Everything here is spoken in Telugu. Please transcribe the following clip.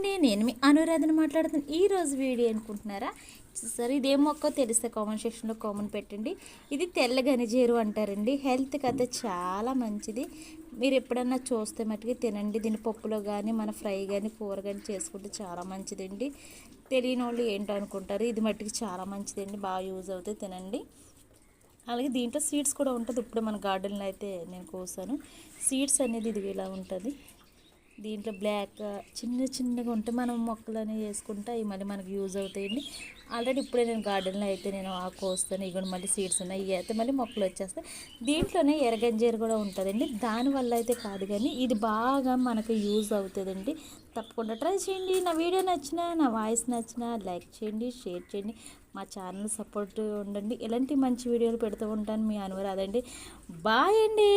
అండి, నేను మీ అనురాధన మాట్లాడుతాను. ఈరోజు వీడియో అనుకుంటున్నారా? సరే, ఇదేం మొక్క తెలిస్తే కామెంట్ సెక్షన్లో కామెంట్ పెట్టండి. ఇది తెల్ల గనిజేరు అంటారండి. హెల్త్కి అయితే చాలా మంచిది. మీరు ఎప్పుడన్నా చూస్తే మట్టుకి తినండి. దీని పప్పులో కానీ మన ఫ్రై కానీ కూర కానీ చేసుకుంటే చాలా మంచిదండి. తెలియని వాళ్ళు ఏంటో అనుకుంటారు, ఇది మట్టుకి చాలా మంచిదండి. బాగా యూజ్ అవుతుంది, తినండి. అలాగే దీంట్లో సీడ్స్ కూడా ఉంటుంది. ఇప్పుడు మన గార్డెన్లో అయితే నేను కోసాను. సీడ్స్ అనేది ఇది ఇలా ఉంటుంది. దీంట్లో బ్లాక్ చిన్న చిన్నగా ఉంటే మనం మొక్కలని వేసుకుంటే అవి మళ్ళీ మనకు యూజ్ అవుతాయండి. ఆల్రెడీ ఇప్పుడే నేను గార్డెన్లో అయితే నేను ఆకు వస్తాను. ఇవి మళ్ళీ సీడ్స్ ఉన్నాయి, ఇవి అయితే మళ్ళీ మొక్కలు వచ్చేస్తాయి. దీంట్లోనే ఎర్రగంజేరు కూడా ఉంటుందండి. దానివల్ల అయితే కాదు, కానీ ఇది బాగా మనకు యూజ్ అవుతుందండి. తప్పకుండా ట్రై చేయండి. నా వీడియో నచ్చినా, నా వాయిస్ నచ్చినా లైక్ చేయండి, షేర్ చేయండి. మా ఛానల్ సపోర్ట్ ఉండండి. ఇలాంటి మంచి వీడియోలు పెడుతూ ఉంటాను. మీ అనురాధ అండి. బాయ్ అండి.